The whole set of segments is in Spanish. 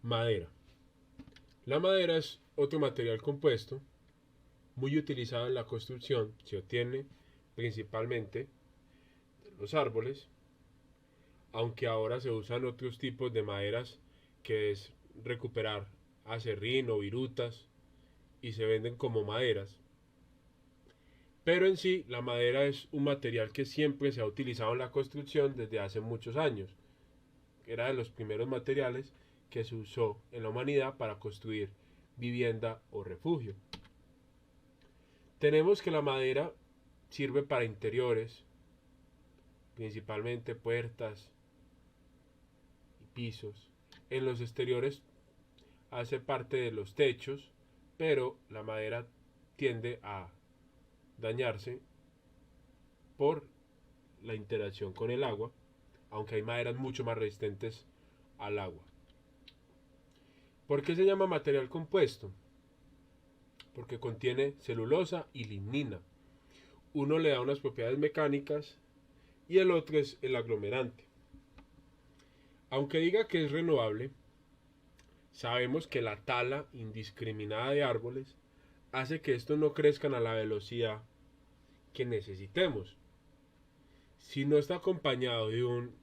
Madera. La madera es otro material compuesto muy utilizado en la construcción. Se obtiene principalmente de los árboles, aunque ahora se usan otros tipos de maderas, que es recuperar acerrín o virutas y se venden como maderas. Pero en sí, la madera es un material que siempre se ha utilizado en la construcción desde hace muchos años. Era de los primeros materiales que se usó en la humanidad para construir vivienda o refugio. Tenemos que la madera sirve para interiores, principalmente puertas y pisos. En los exteriores hace parte de los techos, pero la madera tiende a dañarse por la interacción con el agua, aunque hay maderas mucho más resistentes al agua. ¿Por qué se llama material compuesto? Porque contiene celulosa y lignina. Uno le da unas propiedades mecánicas y el otro es el aglomerante. Aunque diga que es renovable, sabemos que la tala indiscriminada de árboles hace que estos no crezcan a la velocidad que necesitemos. Si no está acompañado de un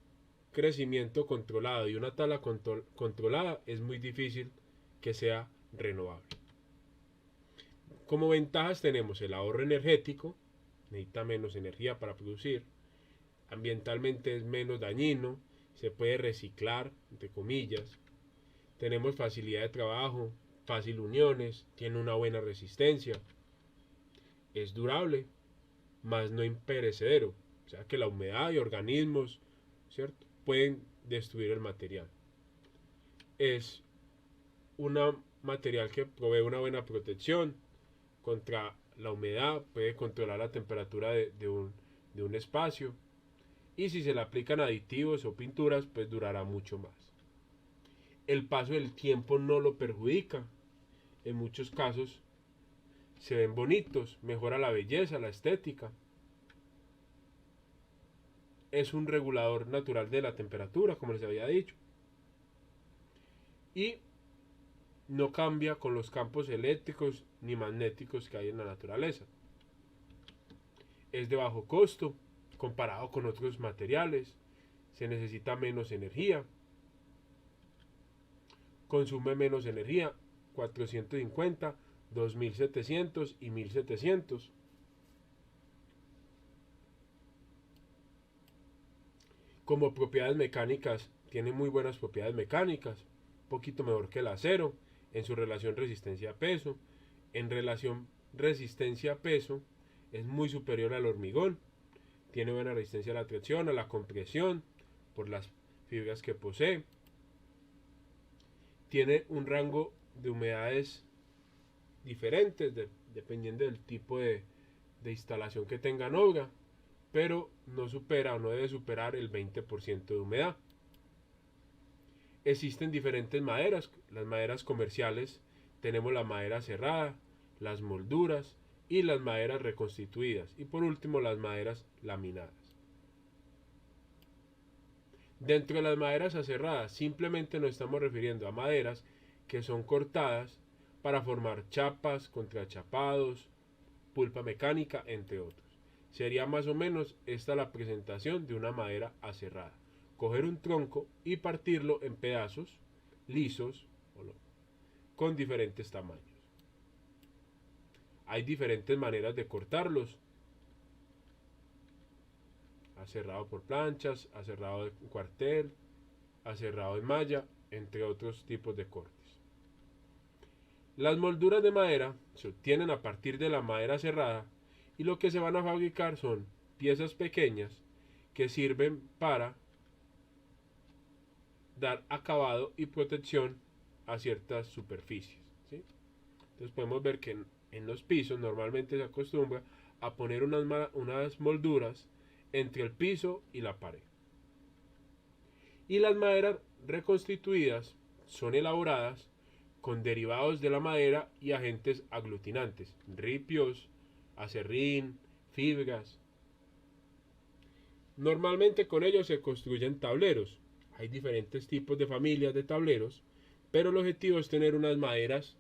crecimiento controlado y una tala controlada, es muy difícil que sea renovable. Como ventajas tenemos el ahorro energético, necesita menos energía para producir, ambientalmente es menos dañino, se puede reciclar, entre comillas, tenemos facilidad de trabajo, fácil uniones, tiene una buena resistencia, es durable, más no imperecedero, o sea que la humedad y organismos, ¿cierto?, pueden destruir el material. Es un material que provee una buena protección contra la humedad, puede controlar la temperatura de un espacio, y si se le aplican aditivos o pinturas, pues durará mucho más. El paso del tiempo no lo perjudica, en muchos casos se ven bonitos, mejora la belleza, la estética. Es un regulador natural de la temperatura, como les había dicho. Y no cambia con los campos eléctricos ni magnéticos que hay en la naturaleza. Es de bajo costo comparado con otros materiales. Se necesita menos energía. Consume menos energía, 450, 2700 y 1700. Como propiedades mecánicas, tiene muy buenas propiedades mecánicas, un poquito mejor que el acero en su relación resistencia-peso. En relación resistencia-peso es muy superior al hormigón, tiene buena resistencia a la tracción, a la compresión, por las fibras que posee. Tiene un rango de humedades diferentes dependiendo del tipo de instalación que tenga en obra, pero no supera o no debe superar el 20% de humedad. Existen diferentes maderas, las maderas comerciales, tenemos la madera cerrada, las molduras y las maderas reconstituidas, y por último las maderas laminadas. Dentro de las maderas aserradas simplemente nos estamos refiriendo a maderas que son cortadas para formar chapas, contrachapados, pulpa mecánica, entre otros. Sería más o menos esta la presentación de una madera aserrada. Coger un tronco y partirlo en pedazos lisos con diferentes tamaños. Hay diferentes maneras de cortarlos. Aserrado por planchas, aserrado de cuartel, aserrado en malla, entre otros tipos de cortes. Las molduras de madera se obtienen a partir de la madera cerrada y lo que se van a fabricar son piezas pequeñas que sirven para dar acabado y protección a ciertas superficies, ¿sí? Entonces podemos ver que en los pisos normalmente se acostumbra a poner unas molduras entre el piso y la pared. Y las maderas reconstituidas son elaboradas con derivados de la madera y agentes aglutinantes, ripios, acerrín, fibras. Normalmente con ellos se construyen tableros. Hay diferentes tipos de familias de tableros, pero el objetivo es tener unas maderas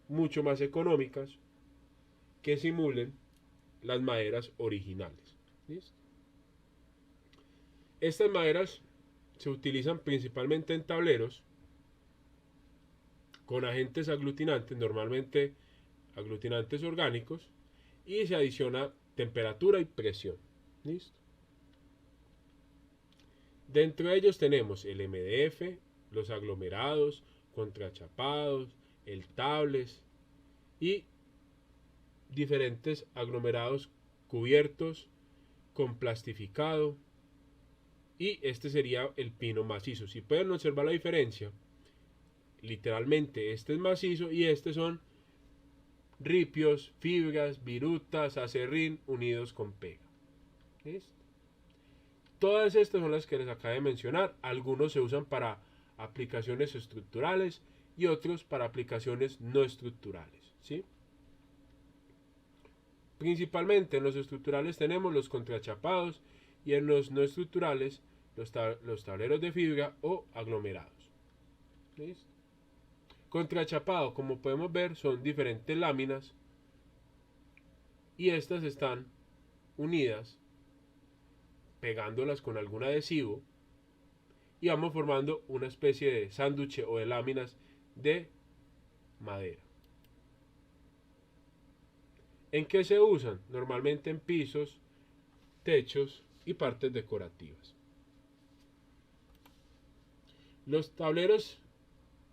mucho más económicas que simulen las maderas originales. ¿Listo? Estas maderas se utilizan principalmente en tableros con agentes aglutinantes, normalmente aglutinantes orgánicos, y se adiciona temperatura y presión. ¿Listo? Dentro de ellos tenemos el MDF, los aglomerados, contrachapados, el tables y diferentes aglomerados cubiertos con plastificado, y este sería el pino macizo. Si pueden observar la diferencia, literalmente este es macizo y este son ripios, fibras, virutas, acerrín unidos con pega. ¿Listo? Todas estas son las que les acabo de mencionar. Algunos se usan para aplicaciones estructurales y otros para aplicaciones no estructurales, ¿sí? Principalmente en los estructurales tenemos los contrachapados y en los no estructurales los tableros de fibra o aglomerados. ¿Listo? Contrachapado, como podemos ver, son diferentes láminas y estas están unidas pegándolas con algún adhesivo y vamos formando una especie de sándwich o de láminas de madera. ¿En qué se usan? Normalmente en pisos, techos y partes decorativas. Los tableros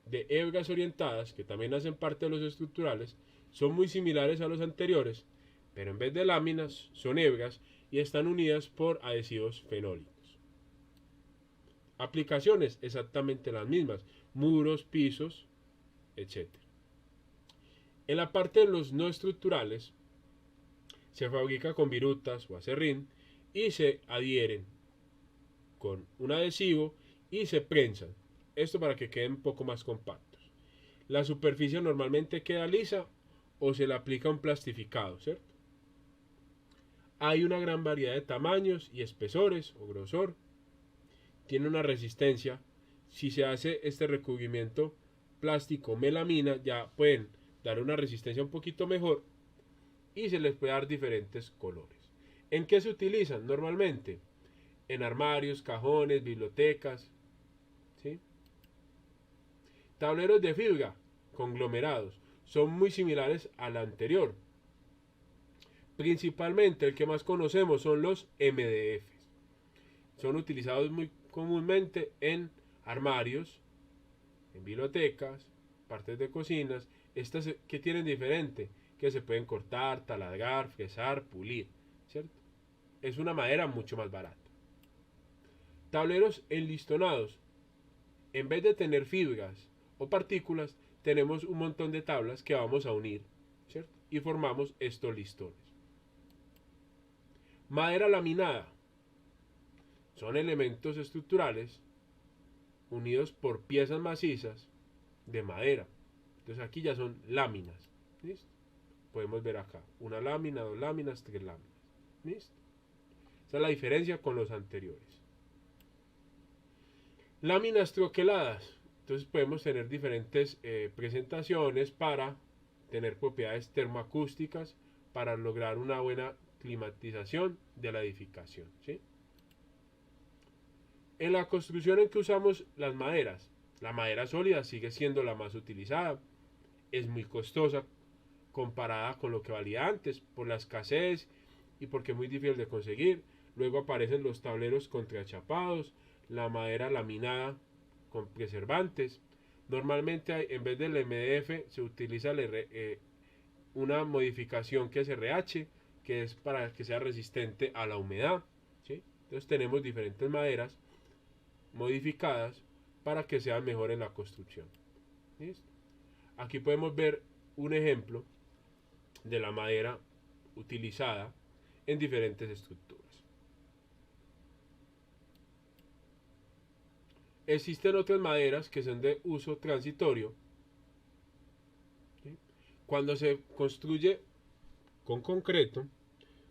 de hebras orientadas, que también hacen parte de los estructurales, son muy similares a los anteriores, pero en vez de láminas son hebras y están unidas por adhesivos fenólicos. Aplicaciones exactamente las mismas: muros, pisos, etc. En la parte de los no estructurales se fabrica con virutas o acerrín y se adhieren con un adhesivo y se prensan. Esto para que queden un poco más compactos. La superficie normalmente queda lisa o se le aplica un plastificado, ¿cierto? Hay una gran variedad de tamaños y espesores o grosor. Tiene una resistencia. Si se hace este recubrimiento plástico melamina, ya pueden dar una resistencia un poquito mejor y se les puede dar diferentes colores. ¿En qué se utilizan normalmente? En armarios, cajones, bibliotecas, ¿sí? Tableros de fibra conglomerados son muy similares al anterior. Principalmente el que más conocemos son los MDF. Son utilizados muy comúnmente en armarios, en bibliotecas, partes de cocinas. Estas que tienen diferente, que se pueden cortar, taladrar, fresar, pulir, ¿cierto? Es una madera mucho más barata. Tableros enlistonados. En vez de tener fibras o partículas, tenemos un montón de tablas que vamos a unir, ¿cierto? Y formamos estos listones. Madera laminada. Son elementos estructurales unidos por piezas macizas de madera. Entonces aquí ya son láminas. ¿Listo? Podemos ver acá una lámina, dos láminas, tres láminas. ¿Listo? Esa es la diferencia con los anteriores. Láminas troqueladas. Entonces podemos tener diferentes presentaciones para tener propiedades termoacústicas, para lograr una buena climatización de la edificación, ¿sí? En la construcción en que usamos las maderas, la madera sólida sigue siendo la más utilizada. Es muy costosa comparada con lo que valía antes por la escasez y porque es muy difícil de conseguir. Luego aparecen los tableros contrachapados, la madera laminada con preservantes. Normalmente en vez del MDF se utiliza una modificación que es RH, que es para que sea resistente a la humedad, ¿sí? Entonces tenemos diferentes maderas modificadas para que sean mejor en la construcción. ¿Listo? Aquí podemos ver un ejemplo de la madera utilizada en diferentes estructuras. Existen otras maderas que son de uso transitorio. ¿Sí? Cuando se construye con concreto,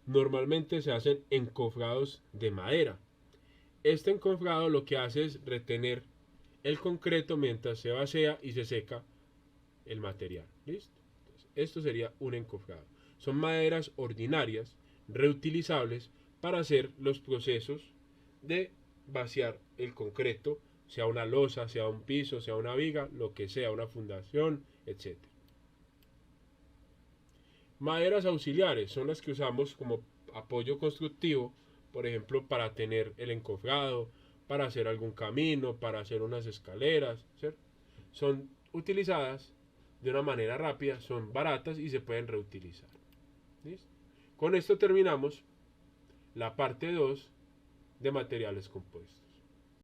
normalmente se hacen encofrados de madera. Este encofrado lo que hace es retener el concreto mientras se vacía y se seca el material. ¿Listo? Entonces, esto sería un encofrado. Son maderas ordinarias, reutilizables para hacer los procesos de vaciar el concreto, sea una losa, sea un piso, sea una viga, lo que sea, una fundación, etc. Maderas auxiliares son las que usamos como apoyo constructivo, por ejemplo, para tener el encofrado, para hacer algún camino, para hacer unas escaleras, ¿cierto? Son utilizadas de una manera rápida, son baratas y se pueden reutilizar. ¿Listo? Con esto terminamos la parte 2 de materiales compuestos.